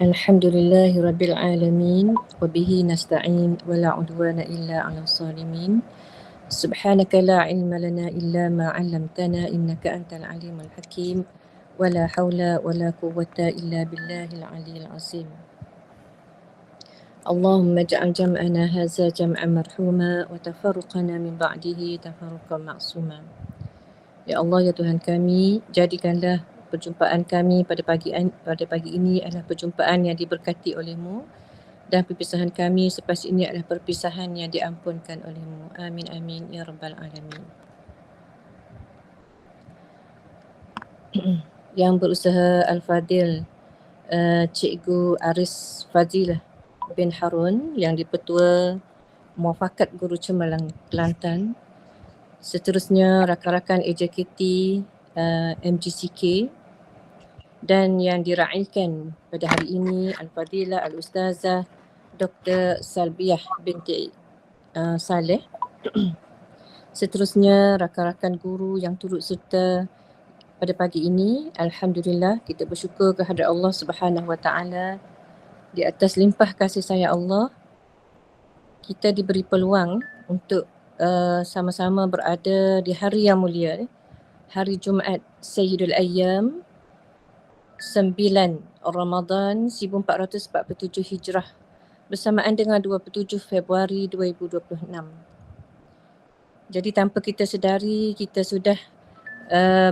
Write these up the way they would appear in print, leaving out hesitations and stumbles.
Alhamdulillahi Rabbil Alamin wa bihi nasta'in wa la udwana illa 'alal zalimin. Subhanaka la ilma lana illa ma 'allamtana innaka antal alimul hakim wa la haula wa la quwwata illa billahil aliyyil azim. Allahumma ij'al jam'ana hadza jam'an marhuma wa tafarruqana min ba'dihi tafarruqan ma'suma. Ya Allah, ya Tuhan kami, jadikanlah perjumpaan kami pada pagi ini adalah perjumpaan yang diberkati oleh-Mu, dan perpisahan kami selepas ini adalah perpisahan yang diampunkan oleh-Mu. Amin amin ya rabbal alamin. Yang berusaha Al-Fadil Cikgu Aris Fazilah bin Harun yang dipertua Muafakat Guru Cemerlang Kelantan. Seterusnya rakan-rakan AJKT MGCK, dan yang diraihkan pada hari ini Al-Fadilah Al-Ustazah Dr. Salbiah binti Saleh. Seterusnya rakan-rakan guru yang turut serta pada pagi ini. Alhamdulillah, kita bersyukur kehadrat Allah Subhanahu Wa Taala, di atas limpah kasih sayang Allah kita diberi peluang untuk sama-sama berada di hari yang mulia, hari Jumaat Sayyidul Ayyam 9 Ramadan 1447 Hijrah bersamaan dengan 27 Februari 2026. Jadi tanpa kita sedari, kita sudah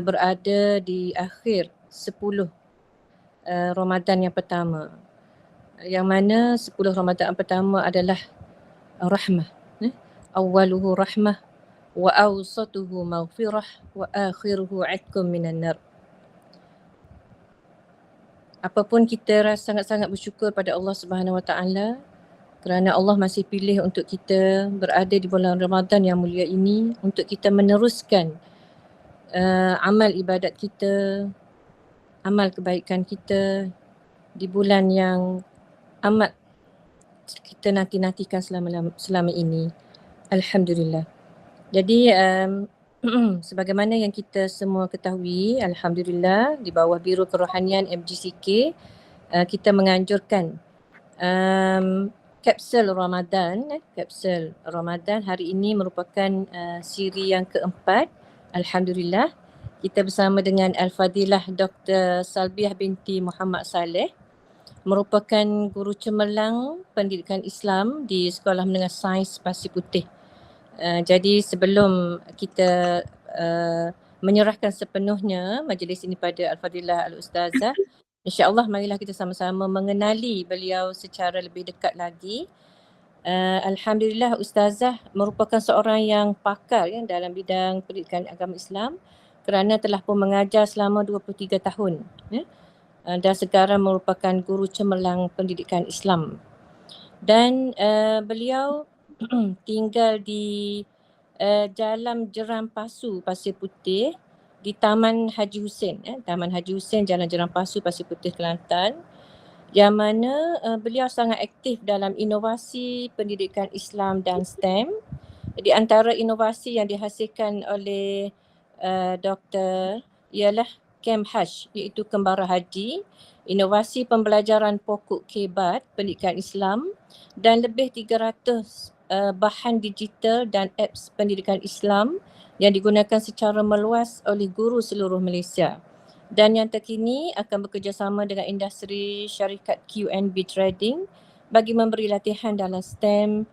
berada di akhir 10 Ramadan yang pertama, yang mana 10 Ramadan yang pertama adalah rahmah. Awaluhu rahmah wa awsatuhu maghfirah wa akhiruhu 'itqum minan nar. Apapun kita sangat-sangat bersyukur pada Allah Subhanahu Wa Taala kerana Allah masih pilih untuk kita berada di bulan Ramadan yang mulia ini untuk kita meneruskan amal ibadat kita, amal kebaikan kita di bulan yang amat kita nanti-nantikan selama ini. Alhamdulillah. Jadi sebagaimana yang kita semua ketahui, alhamdulillah di bawah Biro Kerohanian MGCK kita menganjurkan kapsul Ramadan. Kapsul Ramadan hari ini merupakan siri yang keempat. Alhamdulillah, kita bersama dengan Al-Fadilah Dr. Salbiah binti Muhammad Saleh, merupakan guru cemerlang pendidikan Islam di Sekolah Menengah Sains Pasir Putih. Jadi sebelum kita menyerahkan sepenuhnya majlis ini pada Al-Fadilah Al-Ustazah, insya-Allah marilah kita sama-sama mengenali beliau secara lebih dekat lagi. Alhamdulillah, Ustazah merupakan seorang yang pakar dalam bidang pendidikan agama Islam kerana telah pun mengajar selama 23 tahun. Dan sekarang merupakan guru cemerlang pendidikan Islam. Dan beliau tinggal di Jalan Jeram Pasu, Pasir Putih, di Taman Haji Hussein. Taman Haji Hussein, Jalan Jeram Pasu, Pasir Putih, Kelantan. Yang mana beliau sangat aktif dalam inovasi pendidikan Islam dan STEM. Di antara inovasi yang dihasilkan oleh Doktor ialah Kem Haj, iaitu Kembara Haji, inovasi pembelajaran pokok kebat pendidikan Islam, dan lebih 300 bahan digital dan apps pendidikan Islam yang digunakan secara meluas oleh guru seluruh Malaysia. Dan yang terkini akan bekerjasama dengan industri syarikat QNB Trading bagi memberi latihan dalam STEM,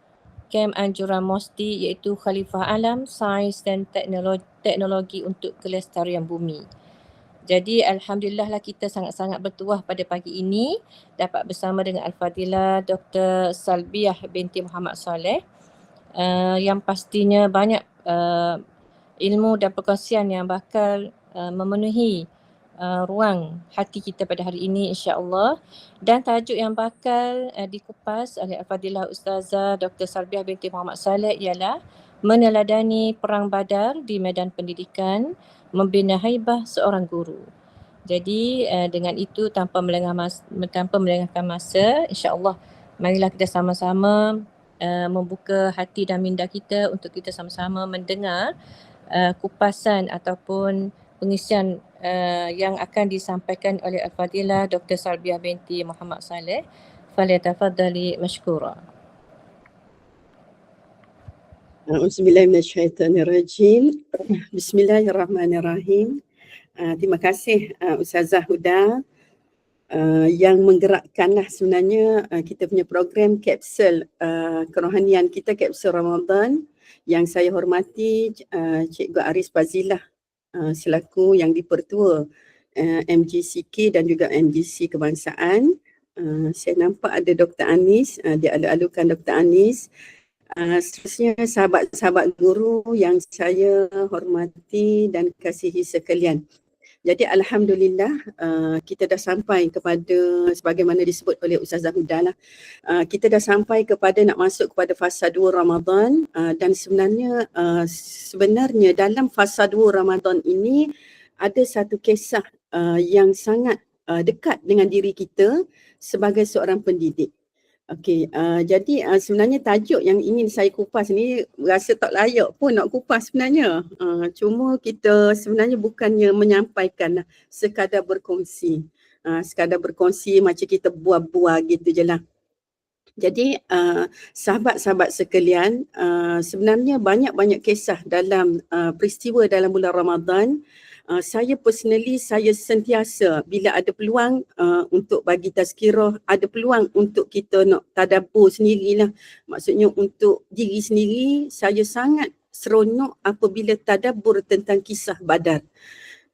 Kem Anjuran Mosti, iaitu Khalifah Alam, Sains dan Teknologi untuk Kelestarian Bumi. Jadi alhamdulillah lah, kita sangat-sangat bertuah pada pagi ini dapat bersama dengan Al-Fadilah Dr. Salbiah binti Muhammad Saleh, yang pastinya banyak ilmu dan perkongsian yang bakal memenuhi ruang hati kita pada hari ini, insya-Allah. Dan tajuk yang bakal dikupas oleh Al-Fadilah Ustazah Dr. Salbiah binti Muhammad Saleh ialah meneladani perang Badar di medan pendidikan, membina haibah seorang guru. Jadi dengan itu, tanpa melengahkan masa, insya-Allah marilah kita sama-sama membuka hati dan minda kita untuk kita sama-sama mendengar kupasan ataupun pengisian yang akan disampaikan oleh Al-Fadilah Dr. Salbiah binti Muhammad Saleh. Falyatafaddali mashkura. A'udzubillahiminasyaitanirrajim. Bismillahirrahmanirrahim. Terima kasih Ustazah Huda yang menggerakkanlah sebenarnya kita punya program kapsul kerohanian kita, kapsul Ramadan, yang saya hormati Cikgu Aris Fazilah selaku yang dipertua MGCK dan juga MGC Kebangsaan. Saya nampak ada Dr. Anis, dialu-alukan Dr. Anis. Seterusnya sahabat-sahabat guru yang saya hormati dan kasihi sekalian. Jadi alhamdulillah kita dah sampai kepada, sebagaimana disebut oleh Ustazah Huda lah, kita dah sampai kepada nak masuk kepada fasa 2 Ramadan, dan sebenarnya dalam fasa 2 Ramadan ini ada satu kisah yang sangat dekat dengan diri kita sebagai seorang pendidik. Okey, jadi sebenarnya tajuk yang ingin saya kupas ni rasa tak layak pun nak kupas sebenarnya. Cuma kita sebenarnya bukannya menyampaikan, sekadar berkongsi. Sekadar berkongsi macam kita buah-buah gitu je lah. Jadi sahabat-sahabat sekalian, sebenarnya banyak-banyak kisah dalam peristiwa dalam bulan Ramadan. Saya personally, saya sentiasa bila ada peluang untuk bagi tazkirah, ada peluang untuk kita nak tadabbur sendirilah. Maksudnya untuk diri sendiri, saya sangat seronok apabila tadabbur tentang kisah Badar.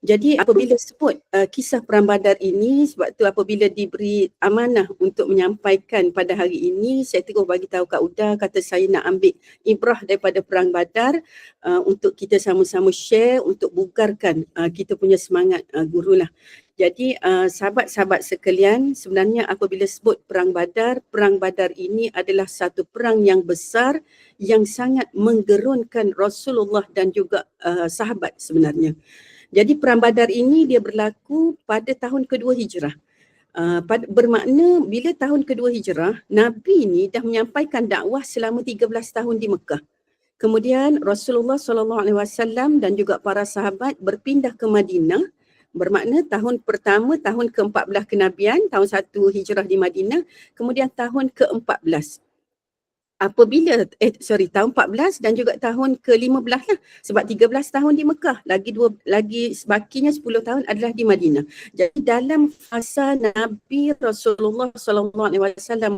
Jadi apabila sebut kisah Perang Badar ini, sebab tu apabila diberi amanah untuk menyampaikan pada hari ini, saya terus bagi tahu Kak Uda, kata saya nak ambil ibrah daripada Perang Badar untuk kita sama-sama share, untuk bugarkan kita punya semangat guru lah. Jadi sahabat-sahabat sekalian, sebenarnya apabila sebut Perang Badar ini adalah satu perang yang besar yang sangat menggerunkan Rasulullah dan juga sahabat sebenarnya. Jadi Perang Badar ini dia berlaku pada tahun kedua Hijrah. Bermakna bila tahun kedua Hijrah, Nabi ni dah menyampaikan dakwah selama 13 tahun di Mekah. Kemudian Rasulullah SAW dan juga para sahabat berpindah ke Madinah. Bermakna tahun pertama, tahun ke-14 kenabian, tahun 1 Hijrah di Madinah, kemudian tahun ke-14. Apabila tahun 14 dan juga tahun ke-15 lah, sebab 13 tahun di Mekah, lagi sebakinya 10 tahun adalah di Madinah. Jadi dalam fasa Nabi Rasulullah SAW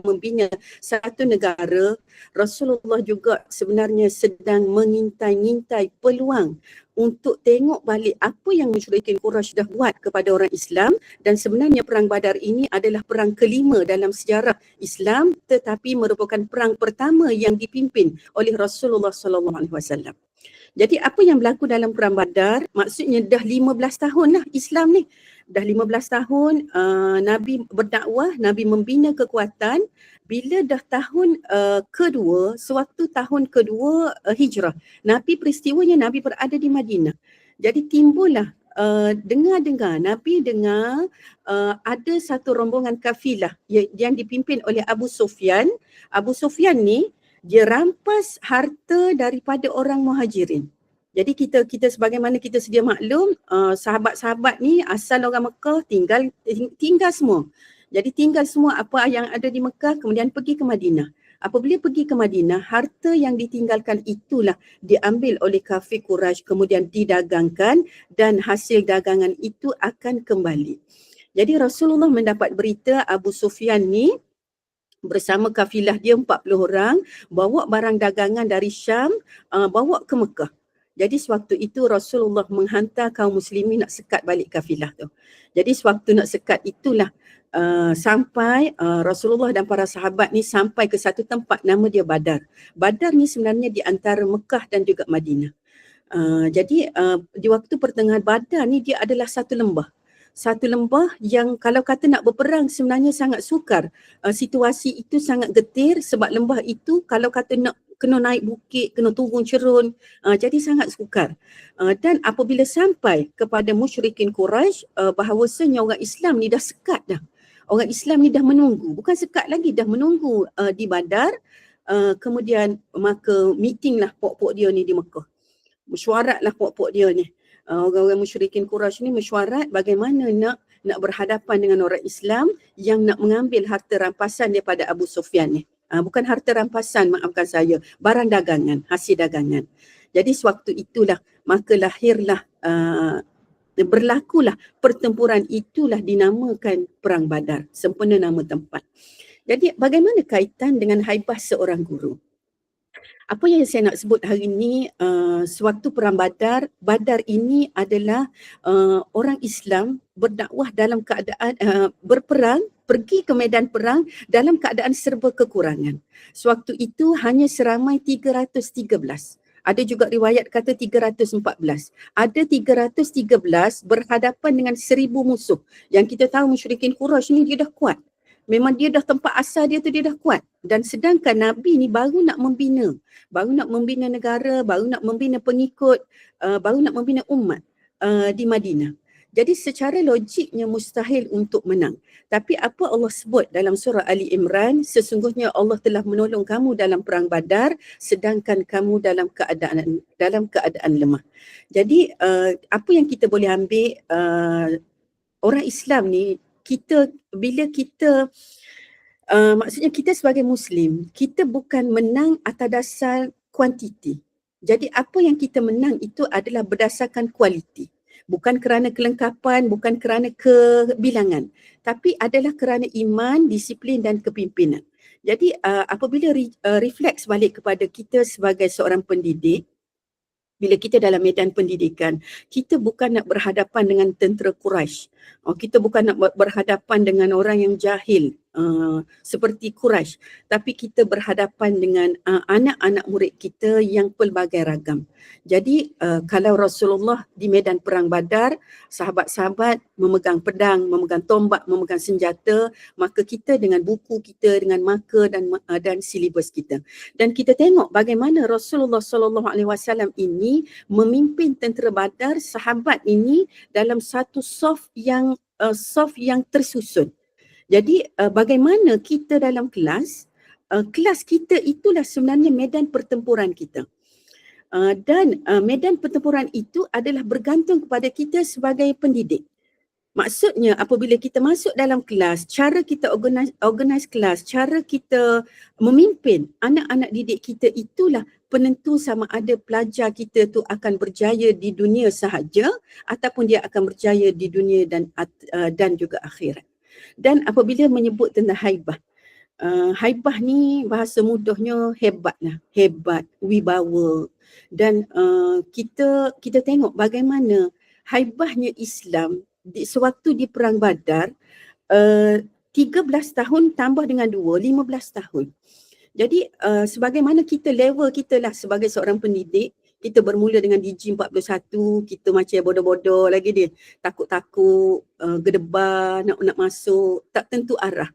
membina satu negara, Rasulullah juga sebenarnya sedang mengintai peluang untuk tengok balik apa yang musyrikin Quraisy dah buat kepada orang Islam, dan sebenarnya Perang Badar ini adalah perang kelima dalam sejarah Islam, tetapi merupakan perang pertama yang dipimpin oleh Rasulullah SAW. Jadi apa yang berlaku dalam Perang Badar, maksudnya dah 15 tahun lah Islam ni. Dah 15 tahun Nabi berdakwah, Nabi membina kekuatan. Bila dah tahun kedua, sewaktu tahun kedua Hijrah, peristiwanya Nabi berada di Madinah. Jadi timbullah dengar Nabi dengar ada satu rombongan kafilah yang dipimpin oleh Abu Sufyan. Abu Sufyan ni dia rampas harta daripada orang Muhajirin. Jadi kita sebagaimana kita sedia maklum, sahabat-sahabat ni asal orang Mekah, tinggal semua. Jadi tinggal semua apa yang ada di Mekah, kemudian pergi ke Madinah. Apabila pergi ke Madinah, harta yang ditinggalkan itulah diambil oleh kafir Quraisy, kemudian didagangkan, dan hasil dagangan itu akan kembali. Jadi Rasulullah mendapat berita Abu Sufyan ni bersama kafilah dia 40 orang bawa barang dagangan dari Syam, bawa ke Mekah. Jadi sewaktu itu Rasulullah menghantar kaum muslimin nak sekat balik kafilah tu. Jadi sewaktu nak sekat itulah sampai Rasulullah dan para sahabat ni sampai ke satu tempat nama dia Badar. Badar ni sebenarnya di antara Mekah dan juga Madinah. Jadi di waktu pertengahan Badar ni dia adalah satu lembah. Satu lembah yang kalau kata nak berperang sebenarnya sangat sukar. Situasi itu sangat getir sebab lembah itu kalau kata nak kena naik bukit, kena turun cerun, jadi sangat sukar. Dan apabila sampai kepada musyrikin Quraisy bahawasanya orang Islam ni dah sekat dah. Orang Islam ni dah menunggu, bukan sekat lagi, dah menunggu di Badar. Kemudian maka meeting lah pok-pok dia ni di Mekah. Mesyuarat lah pok-pok dia ni. orang-orang musyrikin Quraisy ni mesyuarat bagaimana nak berhadapan dengan orang Islam yang nak mengambil harta rampasan daripada Abu Sufyan ni. Bukan harta rampasan, maafkan saya, barang dagangan, hasil dagangan. Jadi sewaktu itulah maka lahirlah berlakulah pertempuran, itulah dinamakan Perang Badar, sempena nama tempat. Jadi bagaimana kaitan dengan haibah seorang guru? Apa yang saya nak sebut hari ini, sewaktu Perang Badar, Badar ini adalah orang Islam berdakwah dalam keadaan berperang, pergi ke medan perang dalam keadaan serba kekurangan. Sewaktu itu hanya seramai 313. Ada juga riwayat kata 314. Ada 313 berhadapan dengan 1000 musuh. Yang kita tahu musyrikin Quraisy ni dia dah kuat. Memang dia dah tempat asal dia tu dia dah kuat. Dan sedangkan Nabi ni baru nak membina negara, baru nak membina pengikut, baru nak membina umat di Madinah. Jadi secara logiknya mustahil untuk menang. Tapi apa Allah sebut dalam surah Ali Imran, sesungguhnya Allah telah menolong kamu dalam perang Badar sedangkan kamu dalam keadaan lemah. Jadi apa yang kita boleh ambil, orang Islam ni, maksudnya kita sebagai Muslim, kita bukan menang atas dasar kuantiti. Jadi apa yang kita menang itu adalah berdasarkan kualiti. Bukan kerana kelengkapan, bukan kerana kebilangan. Tapi adalah kerana iman, disiplin dan kepimpinan. Jadi apabila refleks balik kepada kita sebagai seorang pendidik, bila kita dalam medan pendidikan, kita bukan nak berhadapan dengan tentera Quraisy. Kita bukan nak berhadapan dengan orang yang jahil seperti Quraisy, tapi kita berhadapan dengan anak-anak murid kita yang pelbagai ragam. Jadi kalau Rasulullah di medan perang Badar, sahabat-sahabat memegang pedang, memegang tombak, memegang senjata, maka kita dengan buku kita, dengan marker dan silibus kita. Dan kita tengok bagaimana Rasulullah SAW ini memimpin tentera Badar, sahabat ini dalam satu saf yang tersusun. Jadi bagaimana kita dalam kelas kita itulah sebenarnya medan pertempuran kita. Dan medan pertempuran itu adalah bergantung kepada kita sebagai pendidik. Maksudnya apabila kita masuk dalam kelas, cara kita organize kelas, cara kita memimpin anak-anak didik kita, itulah penentu sama ada pelajar kita tu akan berjaya di dunia sahaja ataupun dia akan berjaya di dunia dan juga akhirat. Dan apabila menyebut tentang haibah, haibah ni bahasa mudahnya hebat, wibawa. Dan kita tengok bagaimana haibahnya Islam sewaktu di Perang Badar, 13 tahun tambah dengan 2, 15 tahun. Jadi sebagaimana level kita lah sebagai seorang pendidik, kita bermula dengan DG41, kita macam bodoh-bodoh lagi dia. Takut-takut, gedebar, nak masuk, tak tentu arah,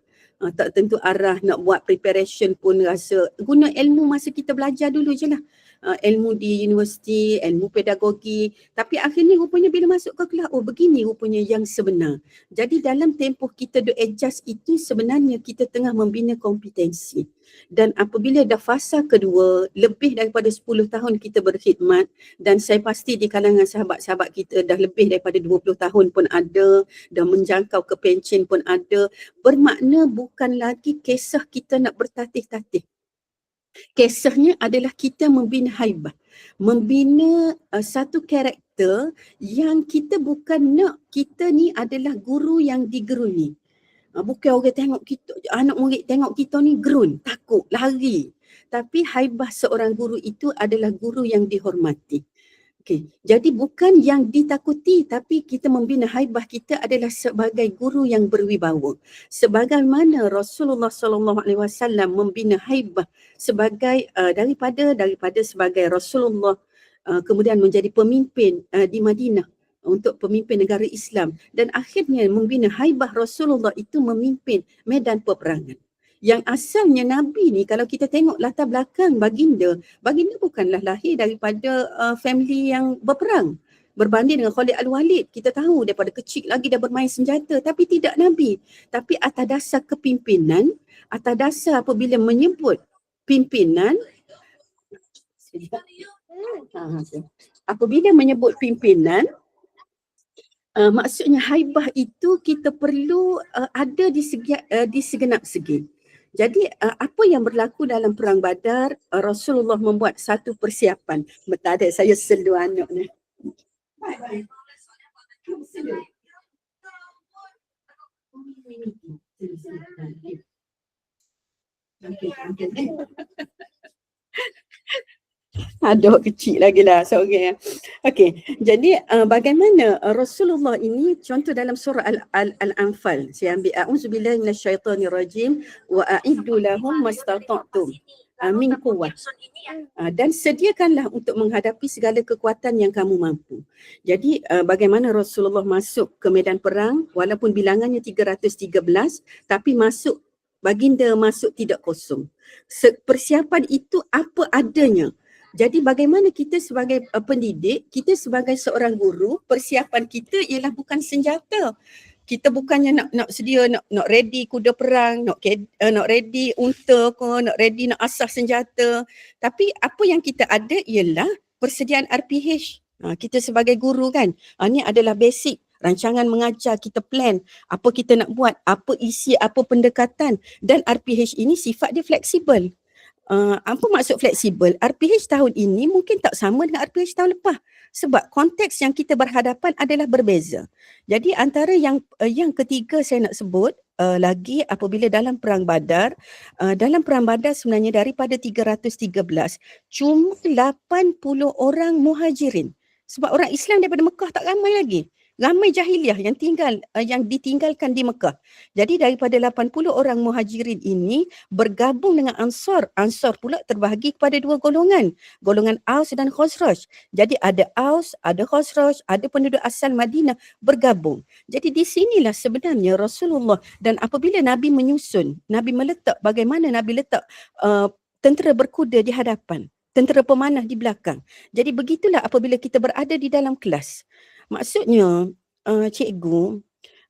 nak buat preparation pun rasa. Guna ilmu masa kita belajar dulu je lah. Ilmu di universiti, ilmu pedagogi. Tapi akhirnya rupanya bila masuk ke kelas, begini rupanya yang sebenar. Jadi dalam tempoh kita adjust itu, sebenarnya kita tengah membina kompetensi. Dan apabila dah fasa kedua, lebih daripada 10 tahun kita berkhidmat, dan saya pasti di kalangan sahabat-sahabat kita dah lebih daripada 20 tahun pun ada, dah menjangkau ke pencen pun ada, bermakna bukan lagi kisah kita nak bertatih-tatih. Kisahnya adalah kita membina haibah, membina satu karakter yang kita bukan nak kita ni adalah guru yang digeruni. Bukan orang tengok kita, anak murid tengok kita ni gerun, takut, lari. Tapi haibah seorang guru itu adalah guru yang dihormati. Okay. Jadi bukan yang ditakuti, tapi kita membina haibah kita adalah sebagai guru yang berwibawa. Sebagaimana Rasulullah SAW membina haibah sebagai daripada sebagai Rasulullah kemudian menjadi pemimpin di Madinah untuk pemimpin negara Islam, dan akhirnya membina haibah Rasulullah itu memimpin medan peperangan. Yang asalnya Nabi ni, kalau kita tengok latar belakang baginda bukanlah lahir daripada family yang berperang. Berbanding dengan Khalid Al-Walid, kita tahu daripada kecil lagi dah bermain senjata, tapi tidak Nabi. Tapi atas dasar kepimpinan, atas dasar apabila menyebut pimpinan, apabila menyebut pimpinan, Maksudnya haibah itu kita perlu ada di segenap segi. Jadi apa yang berlaku dalam perang Badar, Rasulullah membuat satu persiapan. Tak ada, saya selu anak ni. Aduh, kecil lagi lah. So, okay. Okay. Jadi bagaimana Rasulullah ini, contoh dalam surah Al-Anfal, saya ambil a'udzubillahi minasyaitonirrajim wa a'iddu lahum mastata'tum min quwwah. Dan sediakanlah untuk menghadapi segala kekuatan yang kamu mampu. Jadi bagaimana Rasulullah masuk ke medan perang walaupun bilangannya 313 tapi baginda masuk tidak kosong. Persiapan itu apa adanya. Jadi bagaimana kita sebagai pendidik, kita sebagai seorang guru, persiapan kita ialah bukan senjata. Kita bukannya nak sedia nak ready kuda perang, nak ready unta ke, nak ready nak asah senjata. Tapi apa yang kita ada ialah persediaan RPH. Kita sebagai guru kan, ini adalah basic rancangan mengajar, kita plan apa kita nak buat, apa isi, apa pendekatan, dan RPH ini sifat dia fleksibel. Apa maksud fleksibel? RPH tahun ini mungkin tak sama dengan RPH tahun lepas sebab konteks yang kita berhadapan adalah berbeza. Jadi antara yang ketiga saya nak sebut lagi apabila dalam perang Badar, sebenarnya daripada 313 cuma 80 orang muhajirin. Sebab orang Islam daripada Mekah tak ramai lagi. Ramai jahiliah yang ditinggalkan di Mekah. Jadi daripada 80 orang muhajirin ini bergabung dengan Ansar. Ansar pula terbahagi kepada dua golongan. Golongan Aus dan Khazraj. Jadi ada Aus, ada Khazraj, ada penduduk asal Madinah bergabung. Jadi di sinilah sebenarnya Rasulullah, dan apabila Nabi menyusun, Nabi meletak, bagaimana Nabi letak tentera berkuda di hadapan, tentera pemanah di belakang. Jadi begitulah apabila kita berada di dalam kelas. Maksudnya, cikgu,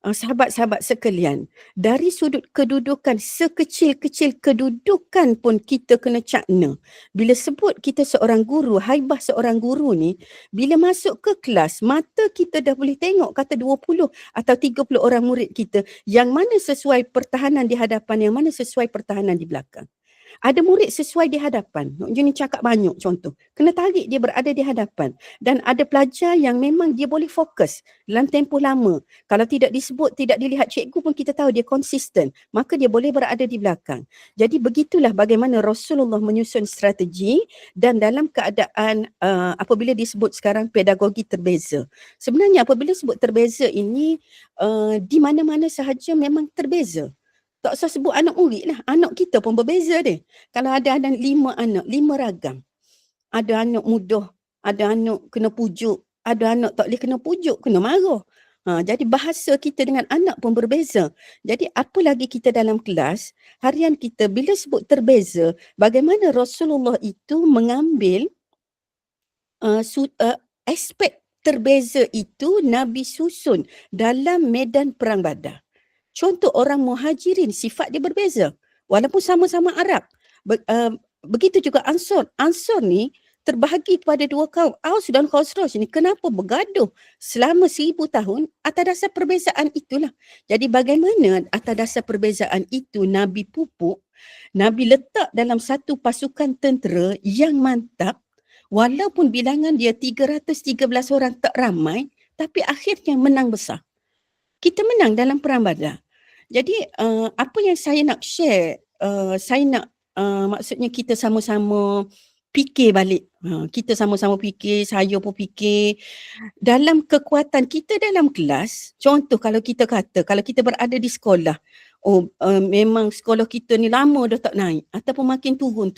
sahabat-sahabat sekalian, dari sudut kedudukan, sekecil-kecil kedudukan pun kita kena cakna. Bila sebut kita seorang guru, haibah seorang guru ni, bila masuk ke kelas, mata kita dah boleh tengok kata 20 atau 30 orang murid kita, yang mana sesuai pertahanan di hadapan, yang mana sesuai pertahanan di belakang. Ada murid sesuai di hadapan. Nak jenis cakap banyak contoh. Kena tarik dia berada di hadapan. Dan ada pelajar yang memang dia boleh fokus dalam tempoh lama. Kalau tidak disebut, tidak dilihat cikgu pun kita tahu dia konsisten. Maka dia boleh berada di belakang. Jadi begitulah bagaimana Rasulullah menyusun strategi dan dalam keadaan apabila disebut sekarang pedagogi terbeza. Sebenarnya apabila sebut terbeza ini di mana-mana sahaja memang terbeza. Tak usah sebut anak murid lah. Anak kita pun berbeza dia. Kalau ada 5 anak, 5 ragam. Ada anak mudah, ada anak kena pujuk, ada anak tak boleh kena pujuk, kena marah. Jadi bahasa kita dengan anak pun berbeza. Jadi apa lagi kita dalam kelas, harian kita bila sebut terbeza, bagaimana Rasulullah itu mengambil aspek terbeza itu Nabi susun dalam medan perang Badar. Contoh orang muhajirin, sifat dia berbeza. Walaupun sama-sama Arab. Begitu juga Ansar. Ansar ni terbahagi kepada dua kaum. Aus dan Khazraj ni kenapa bergaduh selama 1000 tahun atas dasar perbezaan itulah. Jadi bagaimana atas dasar perbezaan itu Nabi pupuk, Nabi letak dalam satu pasukan tentera yang mantap, walaupun bilangan dia 313 orang tak ramai, tapi akhirnya menang besar. Kita menang dalam perang Badar. Jadi apa yang saya nak share, saya nak maksudnya kita sama-sama fikir balik. Kita sama-sama fikir, saya pun fikir. Dalam kekuatan kita dalam kelas, contoh kalau kita kata, kalau kita berada di sekolah, memang sekolah kita ni lama dah tak naik ataupun makin turun.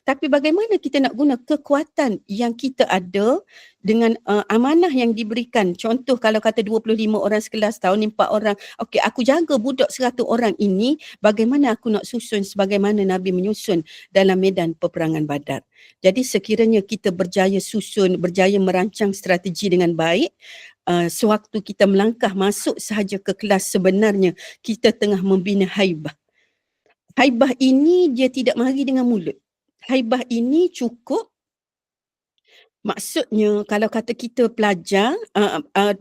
Tapi bagaimana kita nak guna kekuatan yang kita ada dengan amanah yang diberikan. Contoh kalau kata 25 orang sekelas, tahun ni 4 orang. Okey, aku jaga budak 100 orang ini, bagaimana aku nak susun sebagaimana Nabi menyusun dalam medan peperangan Badar. Jadi sekiranya kita berjaya susun, berjaya merancang strategi dengan baik, sewaktu kita melangkah masuk sahaja ke kelas, sebenarnya kita tengah membina haibah. Haibah ini dia tidak mari dengan mulut. Haibah ini cukup Maksudnya kalau kata kita pelajar,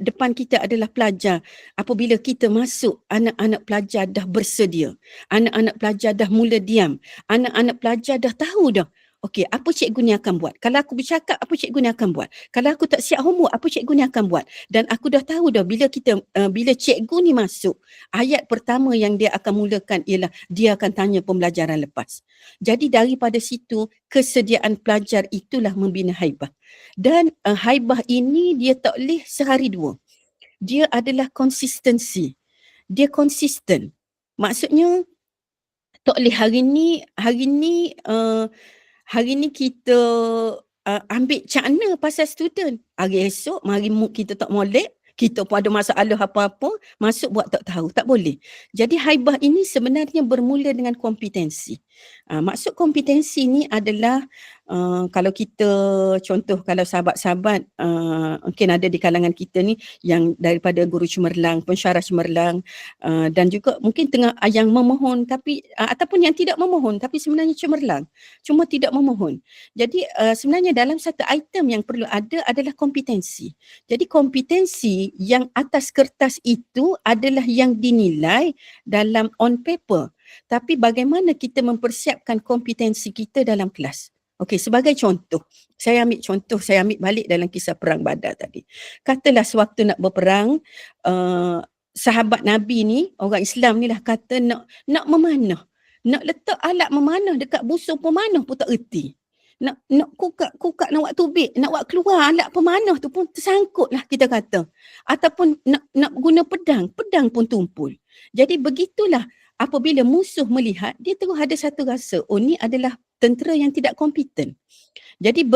depan kita adalah pelajar. Apabila kita masuk, anak-anak pelajar dah bersedia. Anak-anak pelajar dah mula diam. Anak-anak pelajar dah tahu dah. Okey, apa cikgu ni akan buat? Kalau aku bercakap, apa cikgu ni akan buat? Kalau aku tak siap homework, apa cikgu ni akan buat? Dan aku dah tahu dah bila cikgu ni masuk, ayat pertama yang dia akan mulakan ialah dia akan tanya pembelajaran lepas. Jadi daripada situ, kesediaan pelajar itulah membina haibah. Dan haibah ini dia tak boleh sehari dua. Dia adalah konsistensi. Dia konsisten. Maksudnya tak boleh hari ni kita ambil cakna pasal student. Hari esok mari kita tak molek, kita pun ada masalah apa-apa, masuk buat tak tahu. Tak boleh. Jadi haibah ini sebenarnya bermula dengan kompetensi. Maksud kompetensi ni adalah kalau kita contoh kalau sahabat-sahabat mungkin ada di kalangan kita ni yang daripada guru cemerlang, pensyarah cemerlang dan juga mungkin tengah yang memohon tapi ataupun yang tidak memohon tapi sebenarnya cemerlang, cuma tidak memohon. Jadi sebenarnya dalam satu item yang perlu ada adalah kompetensi. Jadi kompetensi yang atas kertas itu adalah yang dinilai dalam on paper. Tapi bagaimana kita mempersiapkan kompetensi kita dalam kelas? Okey, sebagai contoh, saya ambil balik dalam kisah perang Badar tadi. Katalah sewaktu nak berperang, sahabat Nabi ni, orang Islam ni lah kata nak memanah. Nak letak alat memanah dekat busur pemanah pun tak erti. Nak kukak nak buat tubik, nak buat keluar alat pemanah tu pun tersangkut lah kita kata. Ataupun nak guna pedang pun tumpul. Jadi begitulah apabila musuh melihat, dia terus ada satu rasa, oh ni adalah tentera yang tidak kompeten. Jadi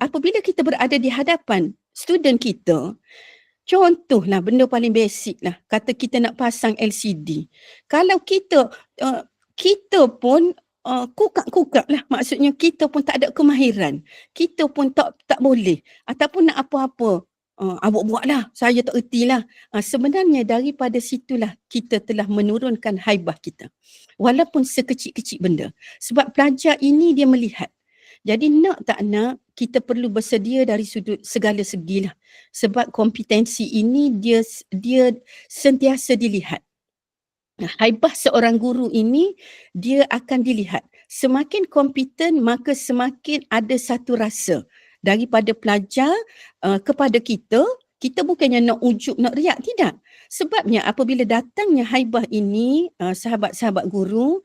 apabila kita berada di hadapan student kita, contohlah benda paling basic lah, kata kita nak pasang LCD. Kalau kita pun kukak lah, maksudnya kita pun tak ada kemahiran, kita pun tak boleh, ataupun nak apa-apa, awak buatlah, saya tak erti lah. Sebenarnya daripada situlah kita telah menurunkan haibah kita. Walaupun sekecil-kecil benda. Sebab pelajar ini dia melihat. Jadi nak tak nak, kita perlu bersedia dari sudut segala segilah. Sebab kompetensi ini dia sentiasa dilihat. Haibah seorang guru ini, dia akan dilihat. Semakin kompeten, maka semakin ada satu rasa daripada pelajar kepada kita bukannya nak ujuk, nak riak, tidak. Sebabnya apabila datangnya haibah ini, sahabat-sahabat guru,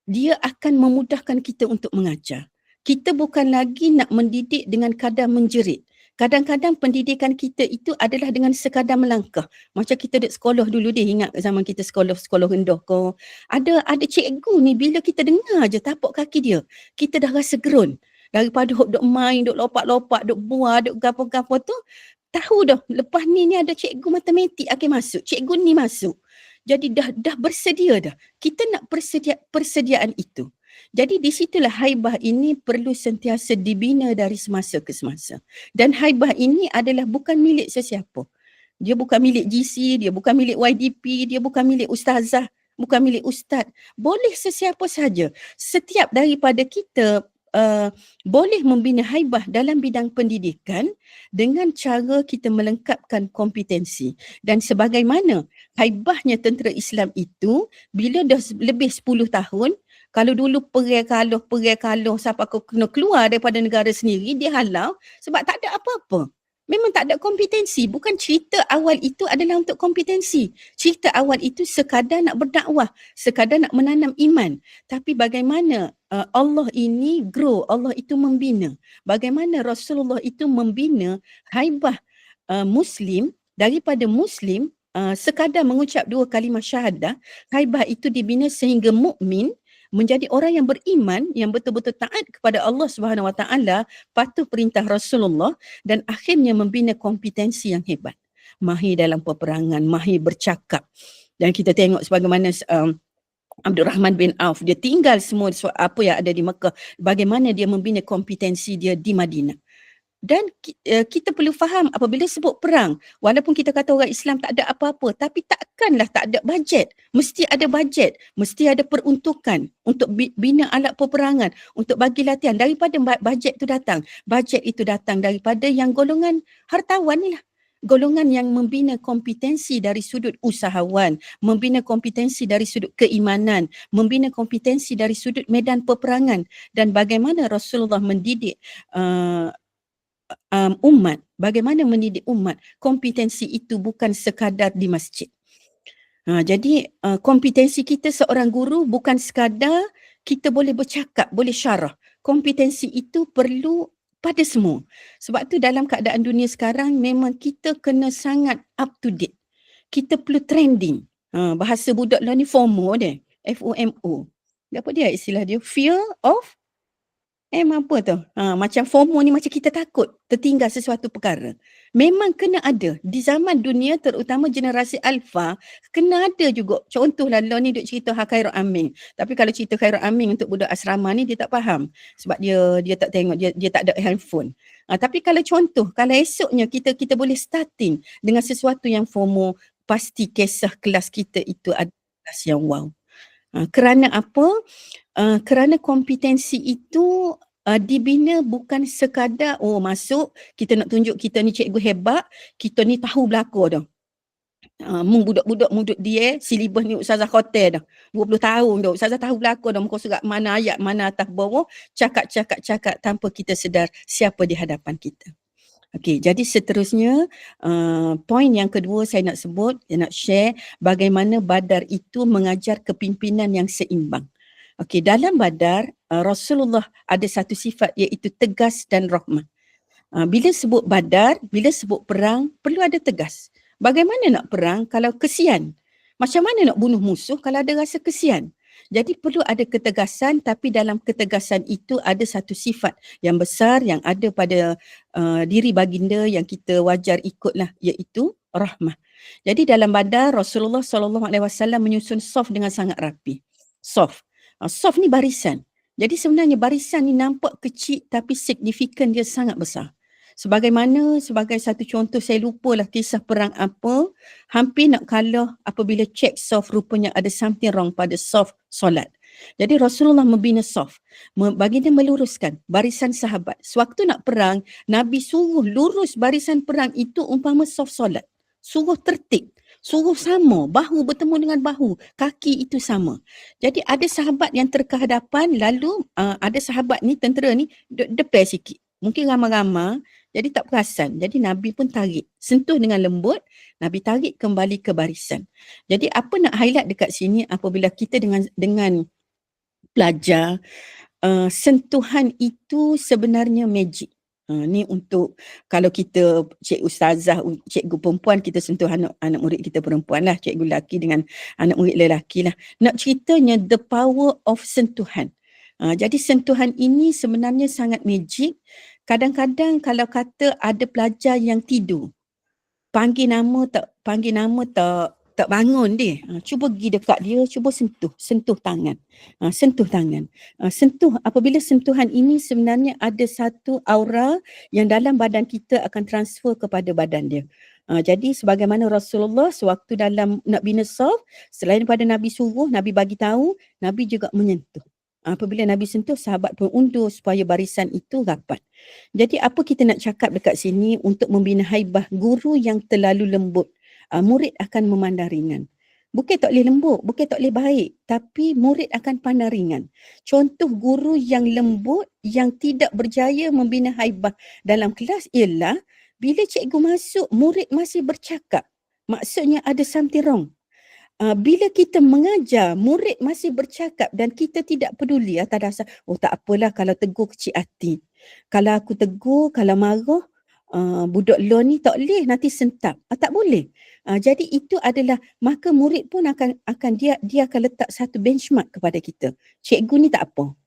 dia akan memudahkan kita untuk mengajar. Kita bukan lagi nak mendidik dengan kadar menjerit. Kadang-kadang pendidikan kita itu adalah dengan sekadar melangkah. Macam kita duduk sekolah dulu dia, ingat zaman kita sekolah rendah ke. Ada cikgu ni bila kita dengar je tapak kaki dia, kita dah rasa gerun. Daripada duk main, duk lompat-lompat, duk buah, duk gapo-gapo tu, tahu dah lepas ni ada cikgu matematik akan masuk, cikgu ni masuk. Jadi dah bersedia dah. Kita nak persediaan itu. Jadi di situlah haibah ini perlu sentiasa dibina dari semasa ke semasa. Dan haibah ini adalah bukan milik sesiapa. Dia bukan milik GC, dia bukan milik YDP, dia bukan milik ustazah, bukan milik ustaz. Boleh sesiapa saja. Setiap daripada kita boleh membina haibah dalam bidang pendidikan dengan cara kita melengkapkan kompetensi. Dan sebagaimana haibahnya tentera Islam itu, bila dah lebih 10 tahun, kalau dulu perai kaluh sampai aku kena keluar daripada negara sendiri, dia halau sebab tak ada apa-apa. Memang tak ada kompetensi. Bukan cerita awal itu adalah untuk kompetensi. Cerita awal itu sekadar nak berdakwah, sekadar nak menanam iman. Tapi bagaimana Allah ini grow, Allah itu membina. Bagaimana Rasulullah itu membina haibah Muslim, daripada Muslim sekadar mengucap 2 kalimah syahadah, haibah itu dibina sehingga mukmin menjadi orang yang beriman, yang betul-betul taat kepada Allah Subhanahu Wa Taala, patuh perintah Rasulullah dan akhirnya membina kompetensi yang hebat. Mahir dalam peperangan, mahir bercakap. Dan kita tengok sebagaimana Abdul Rahman bin Auf, dia tinggal semua apa yang ada di Mekah, bagaimana dia membina kompetensi dia di Madinah. Dan kita perlu faham apabila sebut perang, walaupun kita kata orang Islam tak ada apa-apa, tapi takkanlah tak ada bajet. Mesti ada bajet, mesti ada peruntukan untuk bina alat peperangan, untuk bagi latihan. Daripada bajet itu datang. Bajet itu datang daripada yang golongan hartawan ni lah. Golongan yang membina kompetensi dari sudut usahawan, membina kompetensi dari sudut keimanan, membina kompetensi dari sudut medan peperangan, dan bagaimana Rasulullah mendidik umat, bagaimana mendidik umat. Kompetensi itu bukan sekadar di masjid. Jadi kompetensi kita seorang guru bukan sekadar kita boleh bercakap, boleh syarah. Kompetensi itu perlu pada semua. Sebab tu dalam keadaan dunia sekarang memang kita kena sangat up to date. Kita perlu trending. Bahasa budak lah ni FOMO dia. FOMO. Apa dia istilah dia? Fear of apa tu? Macam FOMO ni macam kita takut tertinggal sesuatu perkara. Memang kena ada. Di zaman dunia terutama generasi alfa, kena ada juga. Contohlah lo ni duk cerita Khairul Amin. Tapi kalau cerita Khairul Amin untuk budak asrama ni dia tak faham. Sebab dia tak tengok, dia tak ada handphone. Tapi kalau contoh, kalau esoknya kita boleh starting dengan sesuatu yang FOMO, pasti kisah kelas kita itu adalah kelas yang wow. Kerana apa? Kerana kompetensi itu dibina bukan sekadar masuk kita nak tunjuk kita ni cikgu hebat, kita ni tahu belaka dah. Budak-budak muda dia silibus ni Ustazah Khotel dah 20 tahun dah. Ustazah tahu belaka dah muka surat mana ayat mana atas bawah, cakap tanpa kita sedar siapa di hadapan kita. Okey, jadi seterusnya poin yang kedua saya nak sebut, saya nak share bagaimana Badar itu mengajar kepimpinan yang seimbang. Okey, dalam Badar Rasulullah ada satu sifat iaitu tegas dan rahmah. Bila sebut Badar, bila sebut perang, perlu ada tegas. Bagaimana nak perang kalau kesian? Macam mana nak bunuh musuh kalau ada rasa kesian? Jadi perlu ada ketegasan, tapi dalam ketegasan itu ada satu sifat yang besar yang ada pada diri baginda yang kita wajar ikutlah, iaitu rahmah. Jadi dalam Badar Rasulullah SAW menyusun saf dengan sangat rapi. Saf ni barisan. Jadi sebenarnya barisan ni nampak kecil tapi signifikan dia sangat besar. Sebagai satu contoh, saya lupalah kisah perang apa, hampir nak kalah apabila cek saf, rupanya ada something wrong pada saf solat. Jadi Rasulullah membina saf, baginda meluruskan barisan sahabat. Sewaktu nak perang, Nabi suruh lurus barisan perang itu umpama saf solat. Suruh tertib, suruh sama, bahu bertemu dengan bahu, kaki itu sama. Jadi ada sahabat yang terkehadapan, lalu ada sahabat ni, tentera ni depan sikit. Mungkin ramai-ramai, jadi tak perasan. Jadi Nabi pun tarik. Sentuh dengan lembut, Nabi tarik kembali ke barisan. Jadi apa nak highlight dekat sini apabila kita dengan pelajar, sentuhan itu sebenarnya magic. Ni untuk kalau kita cikgu ustazah, cikgu perempuan, kita sentuh anak murid kita perempuan lah, cikgu lelaki dengan anak murid lelaki lah. Nak ceritanya the power of sentuhan. Jadi sentuhan ini sebenarnya sangat magic. Kadang-kadang kalau kata ada pelajar yang tidur, panggil nama tak bangun dia. Cuba pergi dekat dia, cuba sentuh tangan. Sentuh, apabila sentuhan ini sebenarnya ada satu aura yang dalam badan kita akan transfer kepada badan dia. Jadi sebagaimana Rasulullah sewaktu dalam nak bina saf, selain daripada Nabi suruh, Nabi bagi tahu, Nabi juga menyentuh. Apabila Nabi sentuh, sahabat pun undur supaya barisan itu rapat. Jadi apa kita nak cakap dekat sini untuk membina haibah guru yang terlalu lembut? Murid akan memandang ringan. Bukan tak boleh lembut, bukan tak boleh baik, tapi murid akan pandang ringan. Contoh guru yang lembut, yang tidak berjaya membina haibah dalam kelas ialah bila cikgu masuk, murid masih bercakap. Maksudnya ada something wrong. Bila kita mengajar, murid masih bercakap dan kita tidak peduli atas dasar, tak apalah kalau tegur kecil hati. Kalau aku tegur, kalau marah, budak lo ni tak boleh, nanti sentap. Tak boleh. Jadi itu adalah, maka murid pun akan dia akan letak satu benchmark kepada kita. Cikgu ni tak apa.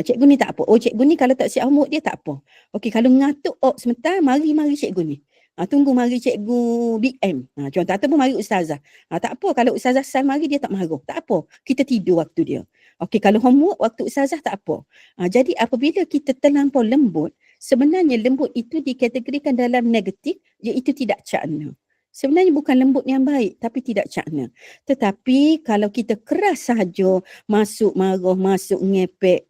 Cikgu ni tak apa. Cikgu ni kalau tak siap homework dia tak apa. Okey, kalau mengatuk sebentar, mari cikgu ni. Tunggu mari cikgu Big M. Contoh ataupun mari ustazah. Tak apa kalau ustazah San mari dia tak marah. Tak apa. Kita tidur waktu dia. Okey, kalau homework waktu ustazah tak apa. Jadi apabila kita terlampau lembut, sebenarnya lembut itu dikategorikan dalam negatif, iaitu tidak cakna. Sebenarnya bukan lembut yang baik tapi tidak cakna. Tetapi kalau kita keras sahaja, masuk marah, masuk ngepek,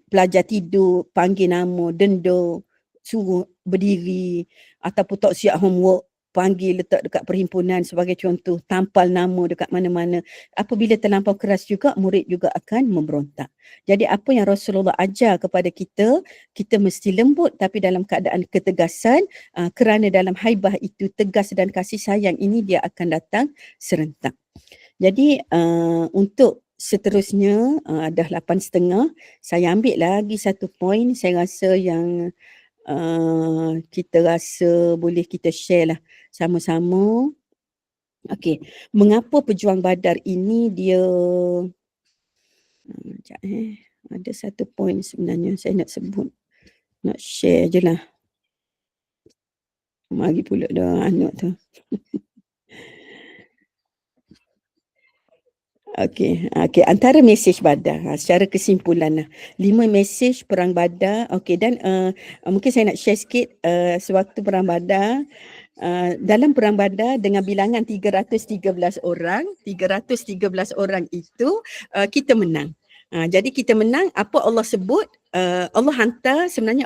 pelajar tidur, panggil nama, denda, suruh berdiri ataupun tak siap homework, panggil letak dekat perhimpunan sebagai contoh, tampal nama dekat mana-mana. Apabila terlampau keras juga, murid juga akan memberontak. Jadi apa yang Rasulullah ajar kepada kita, kita mesti lembut tapi dalam keadaan ketegasan, kerana dalam haibah itu tegas dan kasih sayang ini dia akan datang serentak. Jadi untuk seterusnya dah 8.30, saya ambil lagi satu poin saya rasa yang kita rasa boleh kita share lah sama-sama. Okey, mengapa Pejuang Badar ini dia sekejap ada satu poin sebenarnya saya nak sebut. Nak share je lah. Mari pula dah anak tu. Okey, antara mesej Badar secara kesimpulan lah. 5 mesej perang Badar. Okey, dan mungkin saya nak share sikit sewaktu perang Badar. Dalam perang Badar dengan bilangan 313 orang, 313 orang itu kita menang. Jadi kita menang, apa Allah sebut? Allah hantar 1,000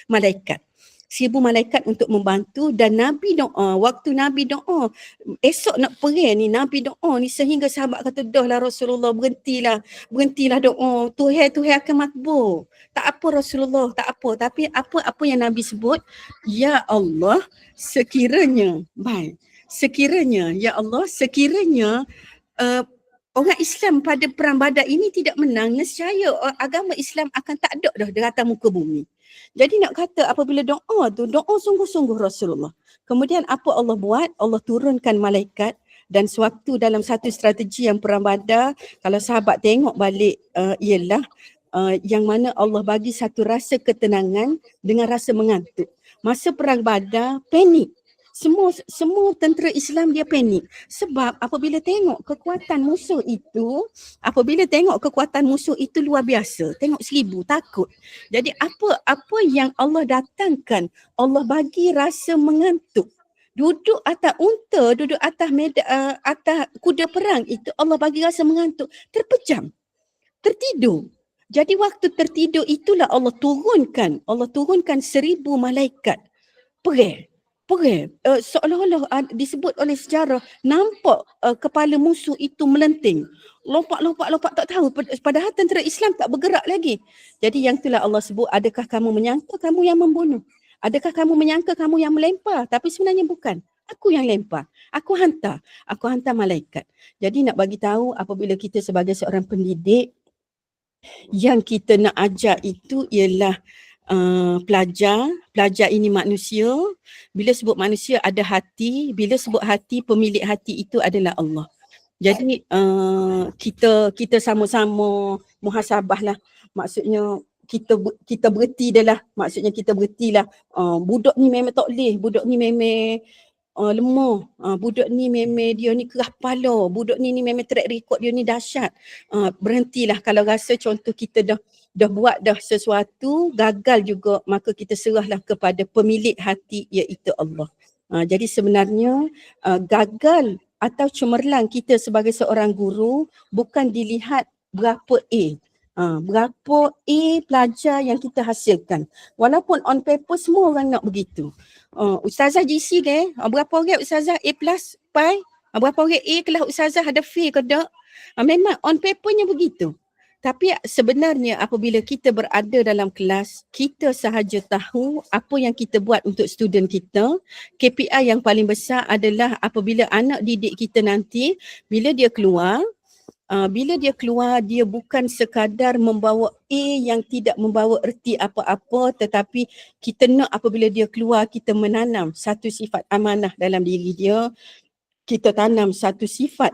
malaikat. 1,000 malaikat untuk membantu, dan Nabi doa, waktu Nabi doa, esok nak pergi ni, Nabi doa ni sehingga sahabat kata, dah lah Rasulullah, berhentilah doa, Tuhan akan makbul. Tak apa Rasulullah, tak apa. Tapi apa yang Nabi sebut, ya Allah, sekiranya ya Allah, sekiranya orang Islam pada perang Badar ini tidak menang, nescaya agama Islam akan tak ada dah di atas muka bumi. Jadi nak kata apabila doa sungguh-sungguh Rasulullah. Kemudian apa Allah buat? Allah turunkan malaikat, dan sewaktu dalam satu strategi yang perang Badar, kalau sahabat tengok balik ialah yang mana Allah bagi satu rasa ketenangan dengan rasa mengantuk. Masa perang Badar, panik. Semua tentera Islam dia panik. Sebab apabila tengok kekuatan musuh itu luar biasa. Tengok 1,000, takut. Jadi apa yang Allah datangkan? Allah bagi rasa mengantuk. Duduk atas unta, duduk atas atas kuda perang itu Allah bagi rasa mengantuk. Terpejam, tertidur. Jadi waktu tertidur itulah Allah turunkan 1,000 malaikat. Pergi. Seolah-olah disebut oleh sejarah, nampak kepala musuh itu melenting. Lompat tak tahu. Padahal tentera Islam tak bergerak lagi. Jadi yang itulah Allah sebut, adakah kamu menyangka kamu yang membunuh? Adakah kamu menyangka kamu yang melempar? Tapi sebenarnya bukan. Aku yang lempar. Aku hantar malaikat. Jadi nak bagi tahu, apabila kita sebagai seorang pendidik, yang kita nak ajar itu ialah pelajar ini manusia. Bila sebut manusia ada hati, bila sebut hati, pemilik hati itu adalah Allah. Jadi kita sama-sama muhasabah lah. Maksudnya kita berhenti dah lah. Budak ni memang tak boleh, budak ni memang lemah, budak ni memang dia ni kerah kepala, budak ni memang track record dia ni dahsyat. Berhentilah. Kalau rasa contoh kita dah buat dah sesuatu gagal juga, maka kita serahlah kepada pemilik hati, iaitu Allah. Jadi sebenarnya gagal atau cemerlang kita sebagai seorang guru bukan dilihat berapa berapa pelajar yang kita hasilkan. Walaupun on paper semua orang nak begitu. Ustazah GC ke, berapa orang Ustazah A plus pi, berapa orang A kelas Ustazah ada fee ke tak? Memang on papernya begitu. Tapi sebenarnya apabila kita berada dalam kelas, kita sahaja tahu apa yang kita buat untuk student kita. KPI yang paling besar adalah apabila anak didik kita nanti, bila dia keluar, dia bukan sekadar membawa A yang tidak membawa erti apa-apa, tetapi kita nak apabila dia keluar, kita menanam satu sifat amanah dalam diri dia, kita tanam satu sifat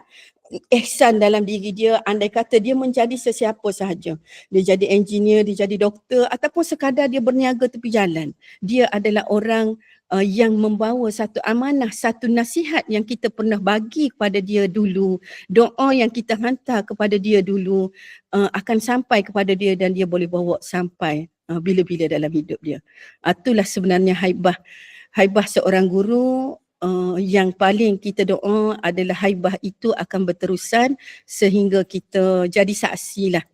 ihsan dalam diri dia. Andai kata dia menjadi sesiapa sahaja, dia jadi engineer, dia jadi doktor, ataupun sekadar dia berniaga tepi jalan, dia adalah orang yang membawa satu amanah, satu nasihat yang kita pernah bagi kepada dia dulu, doa yang kita hantar kepada dia dulu akan sampai kepada dia, dan dia boleh bawa sampai bila-bila dalam hidup dia. Itulah sebenarnya haibah seorang guru. Yang paling kita doa adalah haibah itu akan berterusan sehingga kita jadi saksi lah.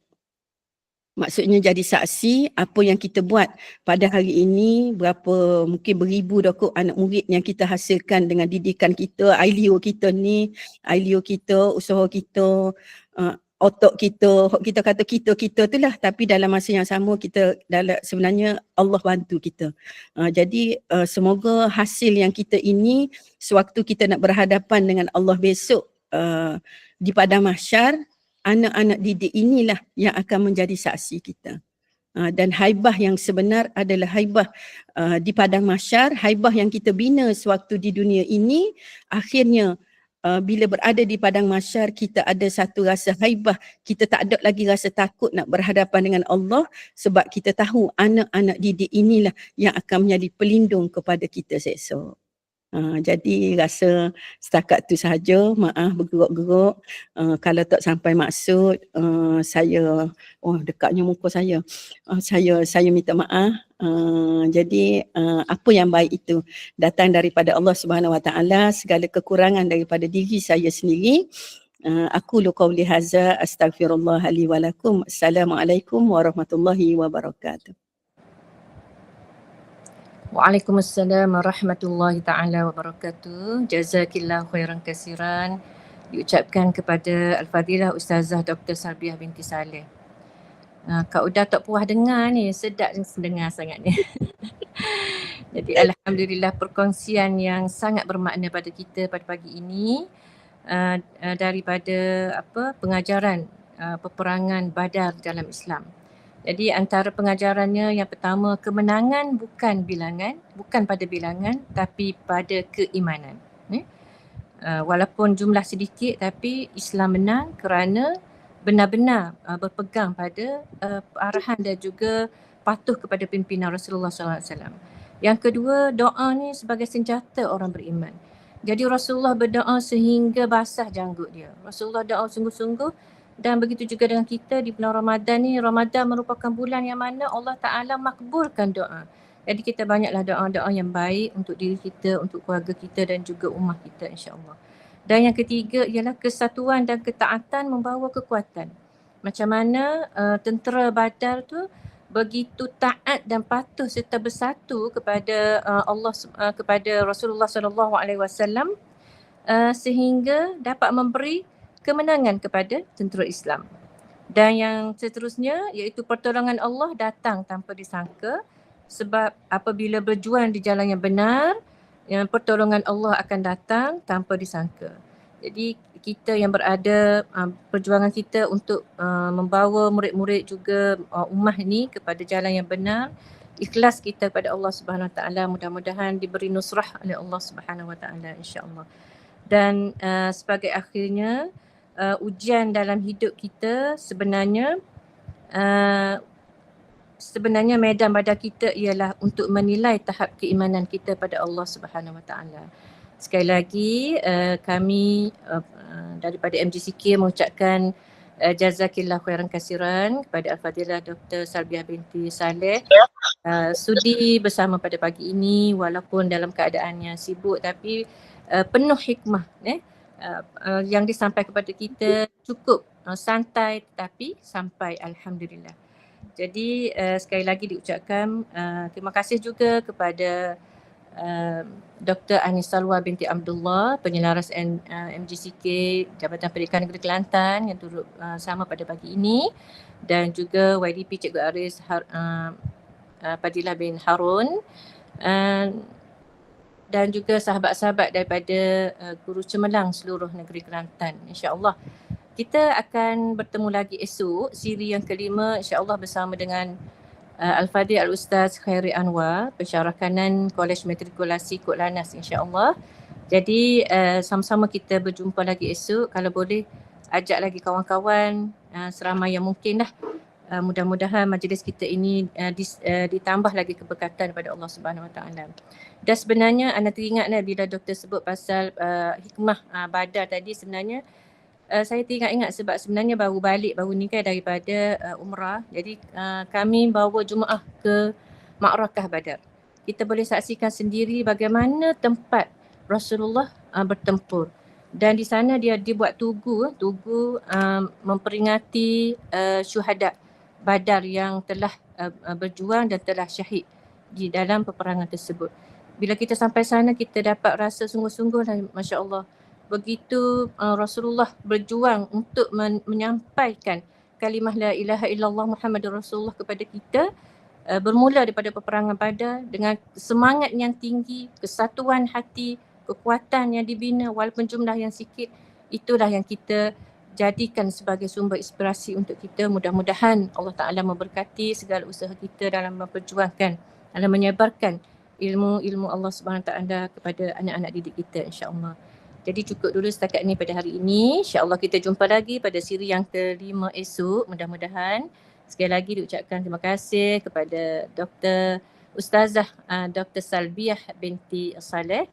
Maksudnya jadi saksi apa yang kita buat pada hari ini, berapa mungkin beribu dah kot anak murid yang kita hasilkan dengan didikan kita, ILEO kita ni, ILEO kita, usaha kita, otak kita, kita kata kita tu lah, tapi dalam masa yang sama kita sebenarnya Allah bantu kita. Jadi semoga hasil yang kita ini sewaktu kita nak berhadapan dengan Allah besok di padang mahsyar, anak-anak didik inilah yang akan menjadi saksi kita. Dan haibah yang sebenar adalah haibah di padang mahsyar, haibah yang kita bina sewaktu di dunia ini, akhirnya bila berada di padang mahsyar kita ada satu rasa haibah, kita tak ada lagi rasa takut nak berhadapan dengan Allah sebab kita tahu anak-anak didik inilah yang akan menjadi pelindung kepada kita esok. Jadi rasa setakat tu sahaja, maaf bergeruk-geruk. Kalau tak sampai maksud, saya, dekatnya muka saya. Saya minta maaf. Jadi apa yang baik itu datang daripada Allah Subhanahu Wa Taala, segala kekurangan daripada diri saya sendiri. Aku qauli hadza, astaghfirullah li wa lakum. Assalamualaikum warahmatullahi wabarakatuh. Waalaikumsalam warahmatullahi ta'ala wabarakatuh. Jazakillah khairan kasiran diucapkan kepada Al-Fadilah Ustazah Dr. Salbiah binti Saleh. Kak Uda tak puas dengar ni, sedap dengar sangat ni. Jadi alhamdulillah perkongsian yang sangat bermakna pada kita pada pagi ini daripada pengajaran peperangan Badar dalam Islam. Jadi antara pengajarannya yang pertama, kemenangan bukan bilangan, bukan pada bilangan tapi pada keimanan. Walaupun jumlah sedikit tapi Islam menang kerana benar-benar berpegang pada arahan dan juga patuh kepada pimpinan Rasulullah SAW. Yang kedua, doa ni sebagai senjata orang beriman. Jadi Rasulullah berdoa sehingga basah janggut dia. Rasulullah doa sungguh-sungguh. Dan begitu juga dengan kita di bulan Ramadan ni. Ramadan merupakan bulan yang mana Allah Ta'ala makbulkan doa. Jadi kita banyaklah doa-doa yang baik untuk diri kita, untuk keluarga kita dan juga ummah kita insya-Allah. Dan yang ketiga ialah kesatuan dan ketaatan membawa kekuatan. Macam mana tentera Badar tu begitu taat dan patuh serta bersatu kepada Allah, kepada Rasulullah SAW sehingga dapat memberi kemenangan kepada tentera Islam. Dan yang seterusnya iaitu pertolongan Allah datang tanpa disangka, sebab apabila berjuang di jalan yang benar, pertolongan Allah akan datang tanpa disangka. Jadi kita yang berada, perjuangan kita untuk membawa murid-murid juga ummah ini kepada jalan yang benar, ikhlas kita pada Allah Subhanahu Wa Taala, mudah-mudahan diberi nusrah oleh Allah Subhanahu Wa Taala insya-Allah. Dan sebagai akhirnya, ujian dalam hidup kita sebenarnya medan Badar kita ialah untuk menilai tahap keimanan kita pada Allah Subhanahu Wa Taala. Sekali lagi kami daripada MGCK mengucapkan jazakillah khairan kasiran kepada Al-Fadilah Dr. Salbiah binti Saleh sudi bersama pada pagi ini walaupun dalam keadaan yang sibuk tapi penuh hikmah yang disampaikan kepada kita cukup santai tetapi sampai alhamdulillah. Jadi sekali lagi diucapkan terima kasih juga kepada Dr. Anis Salwa binti Abdullah, penyelaras MGCK Jabatan Pendidikan Negeri Kelantan yang turut sama pada pagi ini, dan juga YDP Cikgu Aris Fadilah bin Harun, dan juga sahabat-sahabat daripada Guru Cemerlang seluruh negeri Kelantan. InsyaAllah kita akan bertemu lagi esok, siri yang kelima insyaAllah bersama dengan Al-Fadhil Al-Ustaz Khairi Anwar, pensyarah kanan Kolej Matrikulasi Kod Lanaz insyaAllah. Jadi sama-sama kita berjumpa lagi esok. Kalau boleh ajak lagi kawan-kawan seramai yang mungkin dah. Mudah-mudahan majlis kita ini ditambah lagi keberkatan daripada Allah Subhanahu Wa Taala. Dan sebenarnya anda teringat bila doktor sebut pasal hikmah Badar tadi, sebenarnya saya teringat-ingat sebab sebenarnya baru balik baru ni kan daripada umrah. Jadi kami bawa jemaah ke Ma'rakah Badar. Kita boleh saksikan sendiri bagaimana tempat Rasulullah bertempur. Dan di sana dia dibuat tugu memperingati syuhada Badar yang telah berjuang dan telah syahid di dalam peperangan tersebut. Bila kita sampai sana kita dapat rasa sungguh-sungguh lah, Masya Allah, begitu Rasulullah berjuang untuk menyampaikan kalimah la ilaha illallah Muhammadur Rasulullah kepada kita, bermula daripada peperangan Badar dengan semangat yang tinggi, kesatuan hati, kekuatan yang dibina walaupun jumlah yang sikit. Itulah yang kita jadikan sebagai sumber inspirasi untuk kita. Mudah-mudahan Allah Ta'ala memberkati segala usaha kita dalam memperjuangkan, dalam menyebarkan ilmu Allah Subhanahu Ta'ala kepada anak-anak didik kita, insya-Allah. Jadi cukup dulu setakat ni pada hari ini. InsyaAllah kita jumpa lagi pada siri yang ke-5 esok, mudah-mudahan. Sekali lagi diucapkan terima kasih kepada Ustazah Dr. Salbiah binti Saleh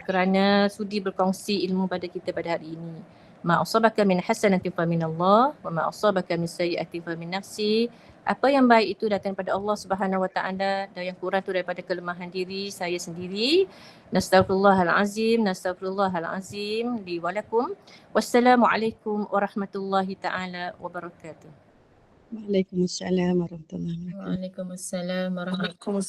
kerana sudi berkongsi ilmu pada kita pada hari ini. Ma asabaka min hasanatin fa min Allah wa ma asabaka min sayyi'atin fa min nafsi. Apa yang baik itu datang daripada Allah Subhanahu Wa Taala dan yang kurang itu daripada kelemahan diri saya sendiri. Nastaghfirullahalazim li wa lakum. Wassalamualaikum warahmatullahi taala wabarakatuh. Waalaikumsalam warahmatullahi wabarakatuh. Waalaikumsalam warahmatullahi wabarakatuh.